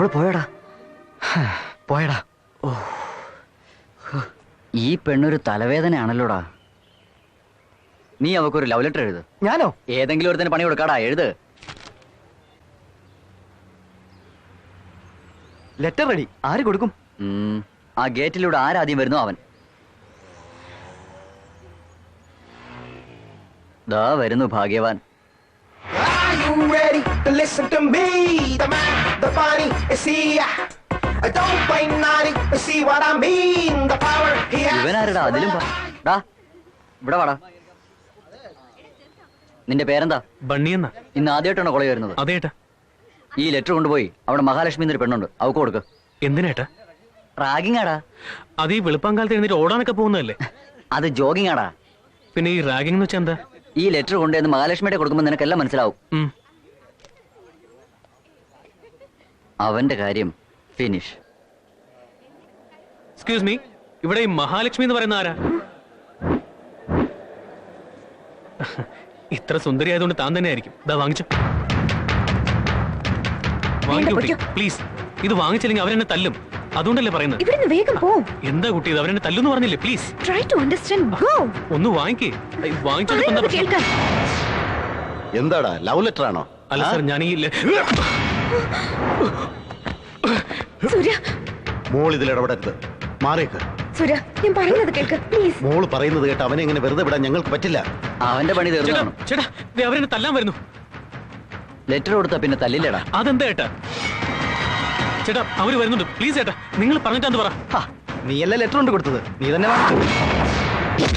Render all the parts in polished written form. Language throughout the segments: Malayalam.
അവൾ പോയടാ പോയടാ. ഓ, ഈ പെണ്ണൊരു തലവേദനയാണല്ലോടാ. നീ അവക്കൊരു ലവ് ലെറ്റർ എഴുത്. ഞാനോ? ഏതെങ്കിലും ഒരു തന്നെ പണി കൊടുക്കാടാ, എഴുത്. Letter ready. ആര് കൊടുക്കും? ആ ഗേറ്റിലൂടെ ആരാദ്യം വരുന്നു അവൻ. ദാ വരുന്നു ഭാഗ്യവാൻ. ഇവനാരടാ അതിലും ഇവിടെ വാടാ. നിന്റെ പേരെന്താ? ബണ്ണിയെന്ന. ഇന്ന് ആദ്യമായിട്ടാണോ കോളേജ് വരുന്നത്? അതേട്ടാ. ഈ ലെറ്റർ കൊണ്ടുപോയി അവിടെ മഹാലക്ഷ്മി എന്നൊരു പെണ്ണുണ്ട്, അവക്ക് കൊടുക്ക്. എന്തിനേട്ടാ? റാഗിങ് ആടാ. അത് ഈ വെളുപ്പാങ്കാലത്ത് എഴുന്നേറ്റ് ഓടാനൊക്കെ പോകുന്നതല്ലേ? അത് ജോഗിങ് ആടാ. പിന്നെ ഈ റാഗിംഗ് എന്ന് വെച്ചാൽ എന്താ? ഈ ലെറ്റർ കൊണ്ടുവന്ന് മഹാലക്ഷ്മിയുടെ കൊടുക്കുമ്പോൾ നിനക്കെല്ലാം മനസ്സിലാവും. അവന്റെ കാര്യം ഫിനിഷ്. എക്സ്ക്യൂസ് മീ, ഇവിടെ ഈ മഹാലക്ഷ്മി എന്ന് പറയുന്ന ആരാ? ഇത്ര സുന്ദരി ആയതുകൊണ്ട് താൻ തന്നെ ആയിരിക്കും. ഇതാ വാങ്ങിച്ചോ. പ്ലീസ്. ഇത് വാങ്ങിച്ചില്ലെങ്കിൽ അവരെന്നെ തല്ലും. അതുകൊണ്ടല്ലേ പറയുന്നത്. എന്താ കുട്ടി, ഇത് അവരെന്നെ തല്ലുന്ന് പറഞ്ഞില്ലേ? പ്ലീസ് ഒന്ന് വാങ്ങിക്കേ. വാങ്ങിച്ചോ. എന്താടാ, ലവ് ലെറ്റർ ആണോ? അല്ല സാർ, ഞാൻ ഈ മോൾ ഇതിൽ ഇടപെടരുത്. മാറിയേക്ക്. മോള് പറയുന്നത് കേട്ട് അവനെ എങ്ങനെ വെറുതെ വിടാൻ ഞങ്ങൾക്ക് പറ്റില്ല. അവന്റെ പണി തീർന്നു. ചേട്ടാ, അവരെന്നെ തല്ലാൻ വരുന്നു. ലെറ്റർ കൊടുത്താ പിന്നെ തല്ലില്ലടാ. അതെന്താ ഏട്ടാ? ചേട്ടാ, അവര് വരുന്നുണ്ട്. പ്ലീസ് ചേട്ടാ, നിങ്ങൾ പറഞ്ഞിട്ടാന്ന് പറ. നീയല്ലേ ലെറ്റർ കൊണ്ട് കൊടുത്തത്? നീ തന്നെ വാങ്ങിച്ചു.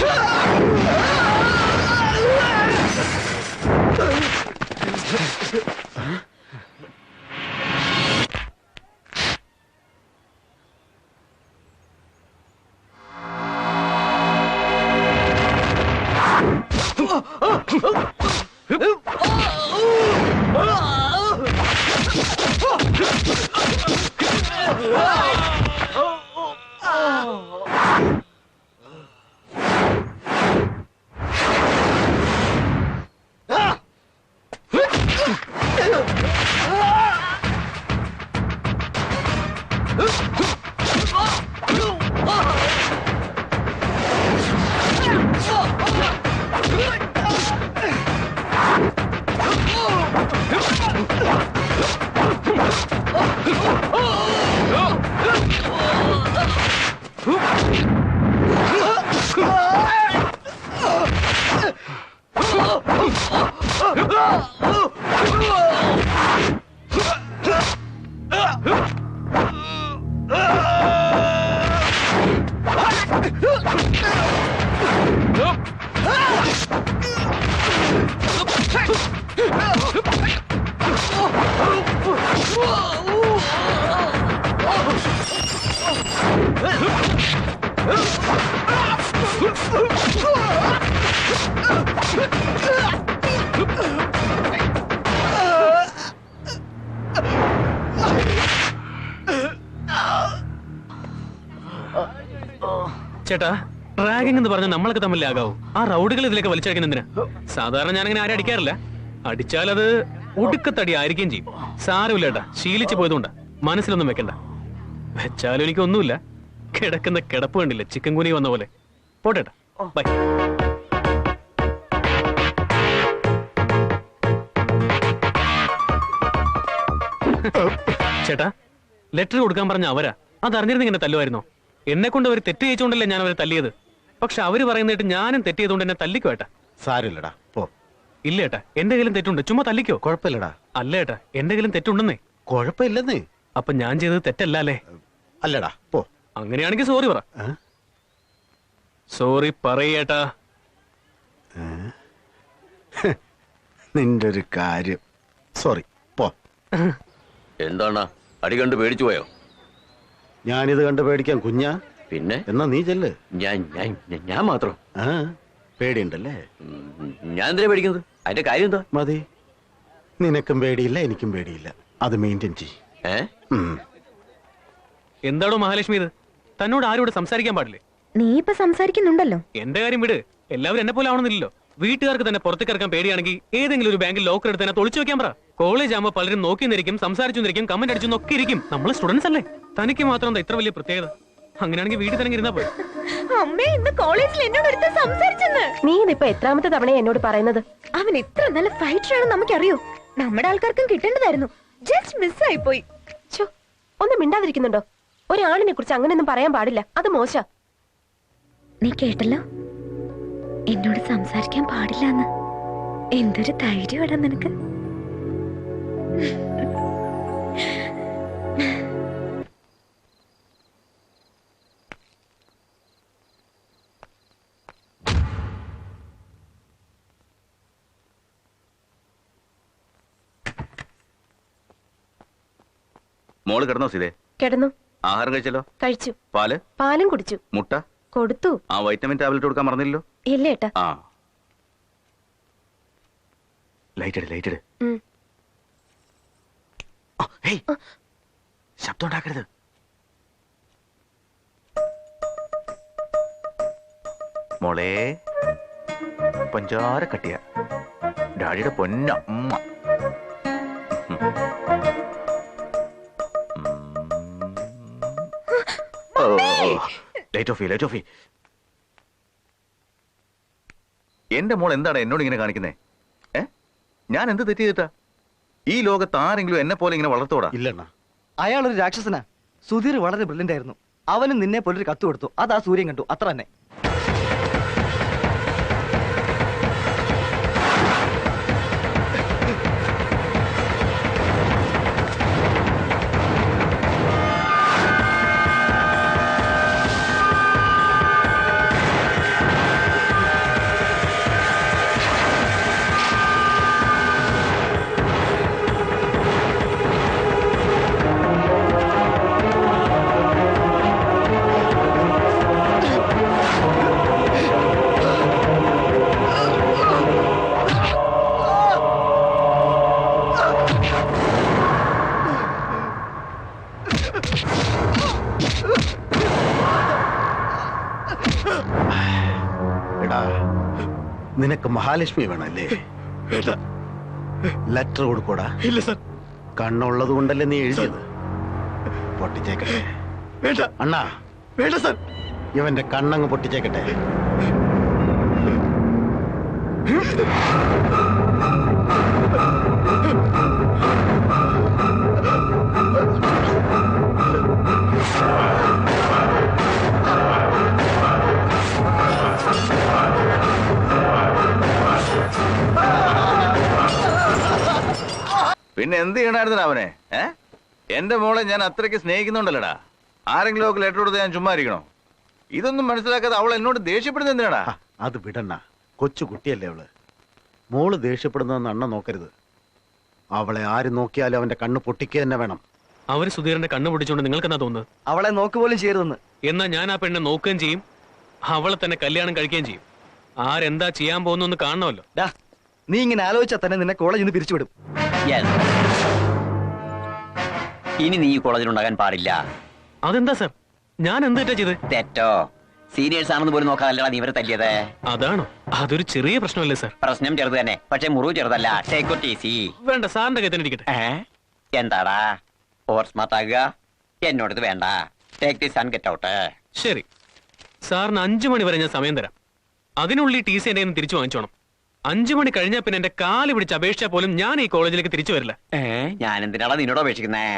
ചേട്ടാ, റാഗിംഗ് എന്ന് പറഞ്ഞാൽ നമ്മളൊക്കെ തമ്മിലാകാവൂ. ആ റൗഡുകൾ ഇതിലേക്ക് വലിച്ചടിക്കുന്ന എന്തിനാ? സാധാരണ ഞാനങ്ങനെ ആരും അടിക്കാറില്ല. അടിച്ചാൽ അത് ഒടുക്കത്തടി ആയിരിക്കുകയും ചെയ്യും. സാരമില്ല ഏട്ടാ, ശീലിച്ചു പോയതുകൊണ്ടാ. മനസ്സിലൊന്നും വെക്കണ്ട. വെച്ചാലും എനിക്കൊന്നുമില്ല. കിടക്കുന്ന കിടപ്പ് കണ്ടില്ല, ചിക്കൻ കുനി വന്ന പോലെ. പോട്ടേട്ടാ, ബൈ. ചേട്ടാ, ലെറ്റർ കൊടുക്കാൻ പറഞ്ഞ അവരാ. അതറിഞ്ഞിരുന്ന ഇങ്ങനെ തല്ലുമായിരുന്നോ? എന്നെ കൊണ്ട് അവർ തെറ്റ് ചെയ്യിച്ചുകൊണ്ടല്ലേ ഞാൻ അവരെ തല്ലിയത്. പക്ഷെ അവര് പറയുന്നിട്ട് ഞാനും തെറ്റ് ചെയ്തുകൊണ്ട് എന്നെ തല്ലിക്കോ ഏട്ടാ? സാരമില്ലടാ, പോ. ഇല്ല ഏട്ടാ, എന്റെ കയ്യിലും തെറ്റുണ്ട്. ചുമ്മാ തല്ലിക്കോ. കുഴപ്പമില്ലടാ. അല്ല ഏട്ടാ, എന്റെ കയ്യിലും തെറ്റുണ്ടെന്നേ. കുഴപ്പമില്ലെന്നേ. അപ്പൊ ഞാൻ ചെയ്തത് തെറ്റല്ല അല്ലേ? അല്ലടാ, പോ. അങ്ങനെയാണെങ്കിൽ സോറി പറ. സോറി പറയേട്ടാ. നിന്റെ ഒരു കാര്യം. സോറി, പോ. എന്താണ് അടി കണ്ട് പേടിച്ചു പോയോ? ഞാനിത് കണ്ട് പേടിക്കാൻ കുഞ്ഞാ? പിന്നെ എന്നാ നീ ചെല്ല്. ഞാൻ മാത്രം പേടിയുണ്ടല്ലേ? ഞാൻ എന്തിനാ പേടിക്കുന്നത്? അതിന്റെ കാര്യം എന്താ? മതി, നിനക്കും പേടിയില്ല എനിക്കും പേടിയില്ല. അത് മെയിൻറ്റെയിൻ ചെയ്യ്. എന്താണോ മഹാലക്ഷ്മി ഇത്? തന്നോട് ആരോട് സംസാരിക്കാൻ പാടില്ലേ? നീ ഇപ്പൊ സംസാരിക്കുന്നുണ്ടല്ലോ. എന്റെ കാര്യം വിട്. എല്ലാവരും എന്നെ പോലെ ആവണമെന്നില്ലല്ലോ. വീട്ടുകാർക്ക് തന്നെ പുറത്തേക്ക് ഇറക്കാൻ പേടിയാണെങ്കിൽ ഏതെങ്കിലും ഒരു ബാങ്കിൽ ലോക്കർ എടുത്ത് തന്നെ തൊളിച്ചു വെക്കാൻ പറ. കോളേജ് ആകുമ്പോൾ പലരും നോക്കി നിന്നിരിക്കും, സംസാരിച്ചു നിന്നിരിക്കും, കമന്റ് അടിച്ചു നോക്കി ഇരിക്കും. നമ്മൾ സ്റ്റുഡൻസ് അല്ലേ? തനിക്ക് മാത്രം എന്താ ഇത്ര വലിയ പ്രത്യേകത? അങ്ങനെയാണെങ്കിൽ വീട്ടിൽ തന്നെ ഇരുന്നാ പോയി. അമ്മേ, ഇന്ന് കോളേജിൽ എന്നോട് എടുത്ത് സംസാരിച്ചെന്ന്. നീ ഇതിപ്പോ എത്രാമത്തെ തവണ എന്നോട് പറയുന്നത്? അവൻ ഇത്ര നല്ല ഫൈറ്റർ ആണെന്ന് നമുക്കറിയോ. നമ്മുടെ ആൾക്കാർക്കും കിട്ടേണ്ടതായിരുന്നു. ജസ്റ്റ് മിസ് ആയി പോയി. ചോ, ഒന്ന് മിണ്ടാതിരിക്കുന്നുണ്ടോ? ഒരാളിനെ കുറിച്ച് അങ്ങനെയൊന്നും പറയാൻ പാടില്ല, അത് മോശ. നീ കേട്ടല്ലോ, എന്നോട് സംസാരിക്കാൻ പാടില്ല എന്ന്. എന്തൊരു ധൈര്യമാടാ നിനക്ക്. മോള് കിടന്നോ സീതേ? കിടന്നു. ആഹാരം കഴിച്ചല്ലോ? കഴിച്ചു. പാല്? പാലും കുടിച്ചു. മുട്ട കൊടുത്തു. ആ വൈറ്റമിൻ ടാബ്ലറ്റ് കൊടുക്കാൻ മറന്നില്ലല്ലോ? ഇല്ല ഏട്ടാ. ആ ലൈറ്റ് ഇട്. ശബ്ദം ഉണ്ടാക്കരുത്. മോളെ പഞ്ചാര കട്ടിയ ഡാഡിയുടെ പൊന്നമ്മ. Light of. എന്റെ മോൾ എന്താണ് എന്നോട് ഇങ്ങനെ കാണിക്കുന്നേ? ഞാൻ എന്ത് തെറ്റ് ചെയ്തിട്ടാ? ഈ ലോകത്ത് ആരെങ്കിലും എന്നെ പോലെ ഇങ്ങനെ വളർത്തോടാ? ഇല്ലണ്ണ. അയാളൊരു രാക്ഷസനാ. സുധീർ വളരെ ബ്രില്യന്റ് ആയിരുന്നു. അവന് നിന്നെ പോലൊരു കത്ത് കൊടുത്തു. അതാ സൂര്യൻ കണ്ടു, അത്ര തന്നെ. എടാ, നിനക്ക് മഹാലക്ഷ്മി വേണല്ലേ? ലെറ്റർ കൊടുക്കൂടാ? ഇല്ല സർ. കണ്ണുള്ളത് കൊണ്ടല്ലേ നീ എഴുതിയത്? പൊട്ടിച്ചേക്കട്ടെ. വേണ്ട അണ്ണാ, വേണ്ട സർ. ഇവന്റെ കണ്ണങ്ങ് പൊട്ടിച്ചേക്കട്ടെ. പിന്നെ എന്ത് ചെയ്യണായിരുന്നു അവനെ? എന്റെ മോളെ ഞാൻ അത്രയ്ക്ക് സ്നേഹിക്കുന്നുണ്ടല്ലടാ. ആരെങ്കിലും ഒക്കെ ലെറ്റർ കൊടുത്ത് ഞാൻ ചുമ്മാ ഇരിക്കണോ? ഇതൊന്നും മനസ്സിലാക്കാതെ അവൾ എന്നോട് ദേഷ്യപ്പെടുന്ന എന്തിനാടാ? അത് വിടണ്ണ, കൊച്ചു കുട്ടിയല്ലേ അവള്. മോള് ദേഷ്യപ്പെടുന്നതെന്ന് അണ്ണ നോക്കരുത്. അവളെ ആര് നോക്കിയാലും അവന്റെ കണ്ണ് പൊട്ടിക്കുക തന്നെ വേണം. അവര് സുധീറിന്റെ കണ്ണ് പൊടിച്ചോണ്ട് നിങ്ങൾക്ക് എന്നാ തോന്നുന്നത്? അവളെ നോക്കുപോലും ചെയ്യരുതെന്ന്. എന്നാ ഞാൻ ആ പെണ്ണെ നോക്കുകയും ചെയ്യും, അവളെ തന്നെ കല്യാണം കഴിക്കുകയും ചെയ്യും. ആരെന്താ ചെയ്യാൻ പോകുന്നു കാണണമല്ലോ. നീ ഇങ്ങനെ ആലോചിച്ചാൽ തന്നെ നിന്നെ കോളേജിൽ നിന്ന് പിരിച്ചുവിടും. ഇനി നീ ഈ കോളേജിൽ ഉണ്ടാകാൻ പാടില്ല. അതെന്താ സർ? ഞാൻ എന്ത് തെറ്റാ ചെയ്ത്? തെറ്റോ? സീനിയേഴ്സ് ആണെന്ന് പോലും നോക്കാതല്ലടാ നീ ഇവരെ തല്ലിയത്. അതാണോ? അതൊരു ചെറിയ പ്രശ്നമല്ലേ സർ? പ്രശ്നം ചെറുത് തന്നെ, പക്ഷെ മുറിവ് ചെറുതല്ല. Take it easy. വേണ്ട, സാറിന്റെ കൈ തന്നെ ഇരിക്കട്ടെ. എന്താടാ ഓവർ സ്മാർട്ട് ആകുക? എന്നോടത് വേണ്ട. Take this and get out. ശരി, സാറിന് 5 മണി വരെ ഞാൻ സമയം തരാം. അതിനുള്ളിൽ ടി സി എന്റെ തിരിച്ചു വാങ്ങിച്ചോണം. 5 മണി കഴിഞ്ഞാൽ പിന്നെ എന്റെ കാല് പിടിച്ച് അപേക്ഷിച്ചാൽ പോലും ഞാൻ ഈ കോളേജിലേക്ക് തിരിച്ചു വരില്ല. ഞാൻ എന്തിനാടാ നിന്നോട് അപേക്ഷിക്കുന്നേ?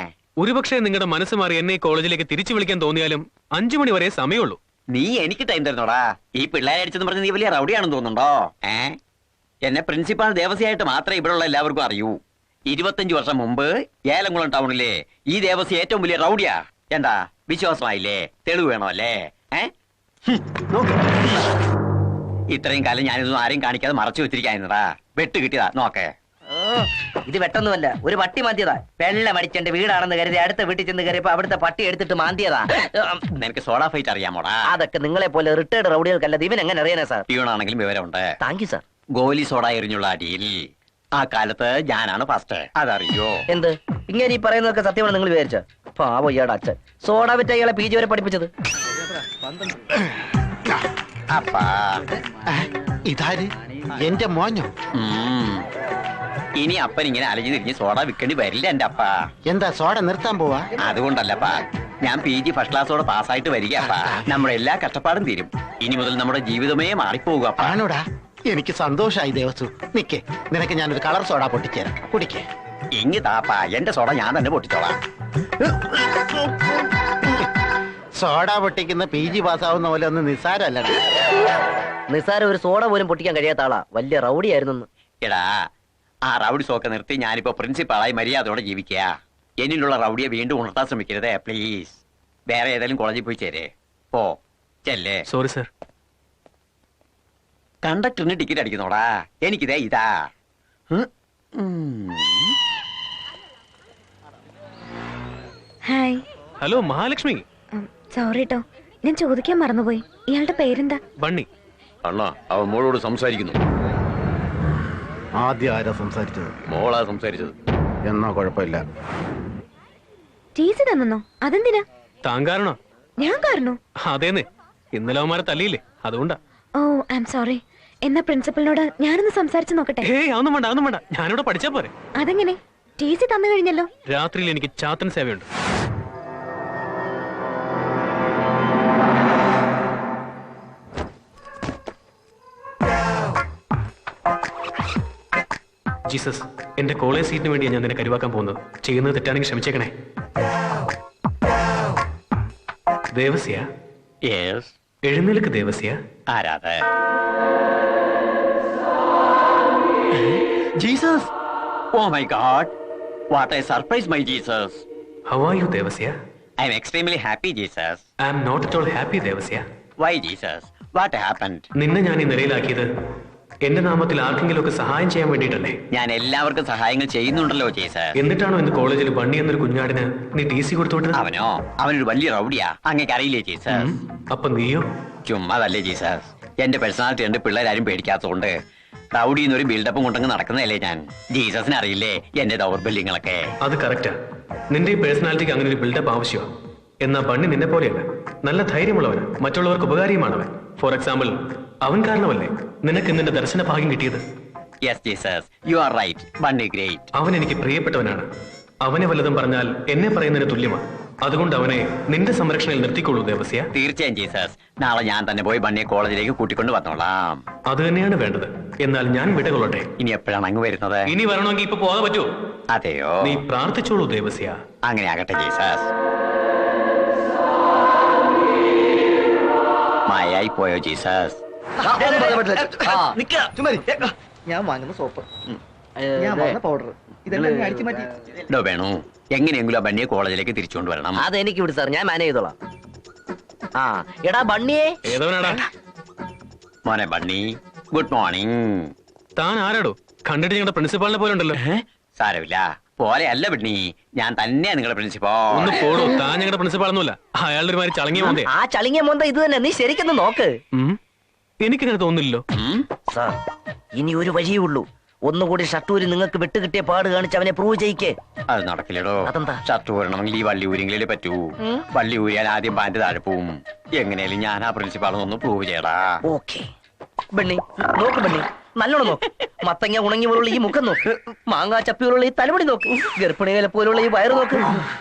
ഒരുപക്ഷെ നിങ്ങളുടെ മനസ്സ് മാറി എന്നെ ഈ കോളേജിലേക്ക് തിരിച്ചു വിളിക്കാൻ തോന്നിയാലും 5 മണി വരെ സമയമുള്ളൂ. നീ എനിക്ക് ടൈം തരുന്നോടാ? ഈ പിള്ളേരെ അടിച്ചെന്ന് പറഞ്ഞ് നീ വലിയ റൗഡിയാണെന്ന് തോന്നുന്നുണ്ടോ? എന്നെ പ്രിൻസിപ്പാൾ ദേവസ്യായിട്ട് മാത്രമേ ഇവിടെയുള്ള എല്ലാവർക്കും അറിയൂ. 25 വർഷം മുമ്പ് ഏലംകുളം ടൗണിലെ ഈ ദേവസ്യ ഏറ്റവും വലിയ റൗഡിയാ. എന്താ വിശ്വാസമായില്ലേ? തെളിവ് വേണോ അല്ലേ? ഇത്രയും കാലം ഞാനിതൊന്നും ആരെയും കാണിക്കാതെ മറച്ചു വെച്ചിരിക്കായിരുന്നടാ. വെട്ട് കിട്ടിയതാ നോക്കേ. ഇത് വെട്ടൊന്നുമല്ല, ഒരു പട്ടി മാന്തിയതാ. വെള്ളം അടിച്ചെന്റെ വീടാണെന്ന് കരുതി അടുത്ത വീട്ടിൽ ചെന്ന് കയറിയപ്പോ അവിടുത്തെ പട്ടി എടുത്തിട്ട് മാന്തിയതാ. നിനക്ക് സോഡാ ഫൈറ്റ് അറിയാമോടാ? അതൊക്കെ നിങ്ങളെ പോലെ റിട്ടയർഡ് റൗഡികൾക്കല്ല. ഇവൻ എങ്ങനെ അറിയാനാ സാർ? പിയൂണാണെങ്കിലും വിവരമുണ്ട്. Thank you sir. Goli soda എറിഞ്ഞുള്ള അടിയിൽ ആ കാലത്ത് ഞാനാണ് ഫസ്റ്റ്. അതറിയോ? എന്ത് ഇങ്ങനെ ഈ പറയുന്നതൊക്കെ സത്യമാണ് നിങ്ങൾ വിചാരിച്ചോ? പാവോ ഇയാടെ അച്ഛൻ സോഡ വിറ്റ ഇയാളെ PG വരെ പഠിപ്പിച്ചത്. അപ്പാ ഇതാര് എന്റെ മോനോ? ഇനി അപ്പൻ ഇങ്ങനെ അലഞ്ഞു തിരിഞ്ഞ് സോഡ വിൽക്കേണ്ടി വരില്ല എന്റെ അപ്പ. എന്താ സോഡ നിർത്താൻ പോവാ? അതുകൊണ്ടല്ലപ്പാ, ഞാൻ PG ഫസ്റ്റ് ക്ലാസ്സോടെ പാസ്സായിട്ട് വരികയപ്പാ. നമ്മുടെ എല്ലാ കഷ്ടപ്പാടും തീരും. ഇനി മുതൽ നമ്മുടെ ജീവിതമേ മാറിപ്പോവുക. ആണോടാ? എനിക്ക് സന്തോഷായി ദേവസു. നിക്കേ, നിനക്ക് ഞാനൊരു കളർ സോഡ പൊട്ടിച്ചേരാം, കുടിക്കേ. ഇങ്ങ് താപ്പാ, എന്റെ സോഡ ഞാൻ തന്നെ പൊട്ടിച്ചോളാം. സോഡ പൊട്ടിക്കുന്ന PG പാസ്സാവുന്ന പോലെ ഒന്ന് നിസ്സാരല്ലടാ. നിസാര ഒരു സോഡ പോലും പൊട്ടിക്കാൻ കഴിയാത്ത ആളാ, വലിയ റൗഡി ആയിരുന്നു. എടാ, ആ റൗഡി സോക്കെ നിർത്തി ഞാനിപ്പോ പ്രിൻസിപ്പാളായി മര്യാദയോടെ ജീവിക്കുക. എന്നിലുള്ള റൗഡിയെ വീണ്ടും ഉണർത്താൻ ശ്രമിക്കരുതേ പ്ലീസ്. വേറെ ഏതെങ്കിലും കോളേജിൽ പോയി ചേരേ. പോ ചെല്ലേ. Sorry sir. കണ്ടക്ടറിന് ടിക്കറ്റ് അടിക്കുന്നോടാ. എനിക്കിതേ ഇതാ. ഹായ്. ഹലോ മഹാലക്ഷ്മി. സോറി ട്ടോ, ഞാൻ ചോദിക്കാൻ മറന്നുപോയി. ഇയാളുടെ പേരെന്താ? ബണ്ണി. അണ്ണാ, അവൻ മോളോട് സംസാരിക്കുന്നു. ആദ്യം ആരാ സംസാരിച്ചത്? മോളാ സംസാരിച്ചത്. എന്നാ കുഴപ്പമില്ല. TC തന്നോ? അതെന്തിനാ? താൻ കാരണോ? ഞാൻ കാരണോ? അതേന്ന്, ഇന്നലെ അവന്മാരെ തല്ലിയില്ലേ, അതുകൊണ്ടാ. ഓ ഐ ആം സോറി. എന്നാ പ്രിൻസിപ്പലിനോട് ഞാനൊന്ന് സംസാരിച്ചു നോക്കട്ടെ. ഏയ് അതൊന്നും വേണ്ട, അതൊന്നും വേണ്ട. ഞാനിവിടെ പഠിച്ചാ പോരെ. അതെങ്ങനെ? TC തന്നു കഴിഞ്ഞല്ലോ. രാത്രിയിൽ എനിക്ക് ചാത്തൻ സേവയുണ്ട്. ജീസസ്, എന്റെ കോളേജ് സീറ്റിന് വേണ്ടിയാണ് ഞാൻ നിന്നെ കരുവാക്കാൻ പോകുന്നത്. ചെയ്യുന്നത് തെറ്റാണെങ്കിൽ ക്ഷമിച്ചേക്കണേ. ദേവസ്യ, യെസ്. എഴുന്നേൽക്ക് ദേവസ്യ. ആരാത്? Jesus! Oh my God! What a surprise, my Jesus! How are you, Devasya? I'm extremely happy, Jesus. I am not at all happy, Devasya. Why, Jesus? What happened? നിന്നെ ഞാൻ ഈ നിലയിലാക്കിയത് എന്റെ നാമത്തിൽ ആർക്കെങ്കിലും ഒക്കെ സഹായം ചെയ്യാൻ വേണ്ടിയിട്ടല്ലേ? ഞാൻ എല്ലാവർക്കും സഹായങ്ങൾ ചെയ്യുന്നുണ്ടല്ലോ, ജീസസ്. എന്നിട്ടാണോ ഇന്ന് കോളേജിൽ ബണ്ണി എന്നൊരു കുഞ്ഞാടിന് നീ TC കൊടുത്തോട്ട്? അവനോ? അവനൊരു വലിയ റൗഡിയാ. അങ്ങേക്ക് അറിയില്ലേ, ജീസസ്? അപ്പൊ നീയോ? ചുമ്മാതല്ലേ, ജീസസ്. എന്റെ പേഴ്സണാലിറ്റി ഉണ്ട് പിള്ളേരാരും പേടിക്കാത്തതുകൊണ്ട് റൗഡി എന്നൊരു ബിൽഡപ്പും കൊണ്ടങ്ങ് നടക്കുന്നതല്ലേ ഞാൻ. ജീസസിന് അറിയില്ലേ എന്റെ ദൗർബല്യങ്ങളൊക്കെ? അത് കറക്റ്റാ. നിന്റെ ഈ പേഴ്സണാലിറ്റിക്ക് അങ്ങനെ ഒരു ബിൽഡപ്പ് ആവശ്യമാണ്. എന്നാ ബണ്ണി നിന്നെ പോലെയല്ല, നല്ല ധൈര്യമുള്ളവന്, മറ്റുള്ളവർക്ക് ഉപകാരിയുമാണവൻ. ഫോർ എക്സാമ്പിൾ, അവൻ കാരണമല്ലേ നിനക്ക് നിന്റെ ദർശന ഭാഗ്യം കിട്ടിയത്? Yes Jesus, you are right. Bunny great. അവൻ എനിക്ക് പ്രിയപ്പെട്ടവനാണ്. അവനെ വല്ലതും പറഞ്ഞാൽ എന്നെ പറയുന്നതിന് തുല്യമാണ്. അതുകൊണ്ട് അവനെ നിന്റെ സംരക്ഷണയിൽ നിർത്തിക്കോളൂ, ദേവസ്യ. തീർച്ചയായും ജീസസ്. നാളെ ഞാൻ തന്നെ പോയി ബണ്ണിയെ കോളേജിലേക്ക് കൂട്ടിക്കൊണ്ട് വന്നോളാം. അത് തന്നെയാണ് വേണ്ടത്. എന്നാൽ ഞാൻ വിടകൊള്ളട്ടെ. ഇനി എപ്പോഴാണ് അങ്ങ് വരുന്നത്? ഇനി വരണമെങ്കിൽ ഇപ്പൊ പോകാൻ പറ്റുമോ? അതെയോ? നീ പ്രാർത്ഥിച്ചോളൂ, ദേവസ്യ. അങ്ങനെ ആകട്ടെ, ജീസസ്. മായായി പോയോ, ജീസസ്? ഞാൻ വാങ്ങുന്ന സോപ്പ്, ഞാൻ വാങ്ങുന്ന പൗഡർ, ഇതെല്ലാം അടിച്ചു മാറ്റി. ഡോ വേണു, എങ്ങനെയെങ്കിലും ആ ബണ്ണിയെ കോളേജിലേക്ക് തിരിച്ചുകൊണ്ട് വരണം. അതെനിക്ക് വിട് സാർ, ഞാൻ മാനേജ് ചെയ്തോളാം. ആ എടാ ബണ്ണിയേ. ഏതവനാടാ? മോനെ ബണ്ണി, ഗുഡ് മോർണിംഗ്. താൻ ആരാടോ? കണ്ടിട്ട് ഞങ്ങളുടെ പ്രിൻസിപ്പാളിനെ പോലെ ഉണ്ടല്ലോ. സാരമില്ല, പോലെ അല്ല ബണ്ണി, ഞാൻ തന്നെയാ നിങ്ങളുടെ പ്രിൻസിപ്പൽ. ഒന്ന് പോടോ, താൻ ഞങ്ങളുടെ പ്രിൻസിപ്പാളൊന്നുമല്ല. അയാളുടെ ഒരു മാതിരി ചളങ്ങിയ മോന്തേ. ആ ചളിങ്ങിയ മോന്ത ഇത് തന്നെ, നീ ശരിക്കൊന്ന് നോക്ക്. എനിക്കങ്ങനെ തോന്നില്ലല്ലോ. സാർ, ഇനി ഒരു വഴിയേ ഉള്ളൂ. ഒന്നുകൂടി ഷട്ടൂരി നിങ്ങൾക്ക് വിട്ടുകിട്ടിയ പാട് കാണിച്ച് അവനെ പ്രൂവ് ചെയ്യിക്കേ. അത് നടക്കില്ലടോ. അതെന്താ? ഷർട്ട് ഊരണമെങ്കിൽ ഈ വള്ളി ഊരിയെങ്കിലേ പറ്റൂ. വള്ളി ഊരിയാൽ ആദ്യം പാന്റ് താഴെ പോവും. എങ്ങനെയാലും ഞാൻ ആ പ്രിൻസിപ്പാളൊന്ന് പ്രൂവ് ചെയ്യടാ. ഓക്കെ ബണ്ണി, നോക്ക് ബണ്ണി, നല്ലോണം നോക്ക്. മത്തങ്ങ ഉണങ്ങി പോലുള്ള ഈ മുഖം നോക്ക്, മാങ്ങാ ചപ്പി പോലുള്ള ഈ തലമുടി നോക്ക്, ഗർഭിണികളെ പോലുള്ള ഈ വയറ് നോക്ക്,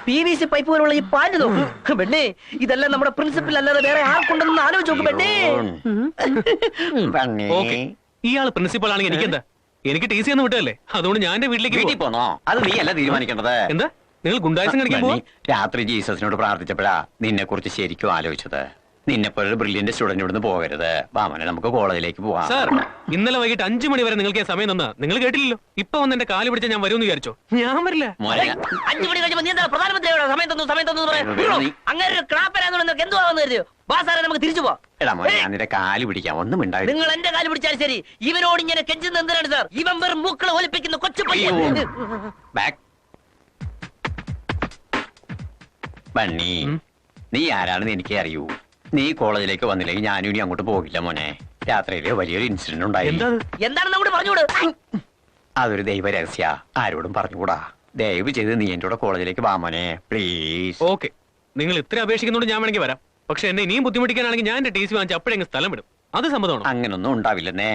PVC പൈപ്പ് പോലുള്ള ഈ പാന്റ് നോക്ക്. ബണ്ണി, ഇതെല്ലാം നമ്മുടെ പ്രിൻസിപ്പൽ അല്ലാതെ വേറെ ആർക്കുണ്ടെന്ന് ആലോചിച്ച് നോക്ക് ബണ്ണി. ബണ്ണി, ഇയാള് പ്രിൻസിപ്പൾ ആണെങ്കിൽ എനിക്കെന്താ? എനിക്ക് TC ഒന്നും വിട്ടല്ലേ, അതുകൊണ്ട് ഞാൻ എന്റെ വീട്ടിലേക്ക് വീട്ടിൽ പോന്നോ? അത് നീ അല്ല തീരുമാനിക്കേണ്ടത്. എന്താ നിങ്ങൾ ഗുണ്ടായസം കളിക്കാൻ ബണ്ണി, രാത്രി ജീസസിനോട് പ്രാർത്ഥിച്ചപ്പോഴാ നിന്നെ കുറിച്ച് ശരിക്കും ആലോചിച്ചത്. നിന്നെ പോലെ ബ്രില്യന്റ് സ്റ്റുഡന്റ് ഇവിടുന്ന് പോകരുത്. വാമനെ, നമുക്ക് കോളേജിലേക്ക് പോവാം. സാർ, ഇന്നലെ വൈകിട്ട് 5 മണി വരെ നിങ്ങൾക്ക് സമയം തന്നാ നിങ്ങൾ കേട്ടില്ലല്ലോ. ഇപ്പൊ വന്ന് എന്റെ കാല് പിടിച്ചാൽ ഞാൻ വരുമെന്ന് വിചാരിച്ചോ? ഞാൻ വരില്ല. മോനെ, 5 മണി കഴിഞ്ഞപ്പോ നീ എന്താ പ്രധാനമന്ത്രിയോട് സമയം തന്നു അങ്ങനെ ഒരു ക്ലാപ്പരാന്ന് എന്തുവാന്ന് കരുതിയോ? ബാസാറെ, നമുക്ക് തിരിച്ചു പോവാം. എടാ മോനെ, ഞാൻ നിന്റെ കാല് പിടിക്കാം, ഒന്നും ഉണ്ടാവില്ല. നിങ്ങൾ എന്റെ കാല് പിടിച്ചാൽ ശരി. ഇവനോട് ഇങ്ങനെ കെഞ്ചുന്ന എന്തിനാണ് സാർ? ഇവൻ വെറും മൂക്കളെ ഒലിപ്പിക്കുന്ന കൊച്ചു പയ്യൻ. ബണ്ണി, നീ ആരാണെന്ന് എനിക്ക് അറിയൂ. നീ കോളേജിലേക്ക് വന്നില്ലെങ്കിൽ ഞാനും ഇനി അങ്ങോട്ട് പോകില്ല മോനെ. രാത്രിയില് വലിയൊരു ഇൻസിഡന്റ് ഉണ്ടായി. എന്താണെന്ന് അങ്ങോട്ട് പറഞ്ഞുകൂട്. അതൊരു ദൈവ രഹസ്യ, ആരോടും പറഞ്ഞുകൂടാ. ദയവ് ചെയ്ത് നീ എന്റെ കൂടെ കോളേജിലേക്ക് വാ മോനെ, പ്ലീസ്. ഓക്കെ, നിങ്ങൾ ഇത്ര അപേക്ഷിക്കുന്നോണ്ട് ഞാൻ വേണമെങ്കിൽ വരാം. പക്ഷെ എന്നെ ഇനിയും ബുദ്ധിമുട്ടിക്കാനാണെങ്കിൽ ഞാൻ എന്റെ TC വാങ്ങിച്ച് അപ്പോഴെങ്കിലും സ്ഥലം വിടും. അത് സമ്മതമാണോ? അങ്ങനൊന്നും ഉണ്ടാവില്ലെന്നേ.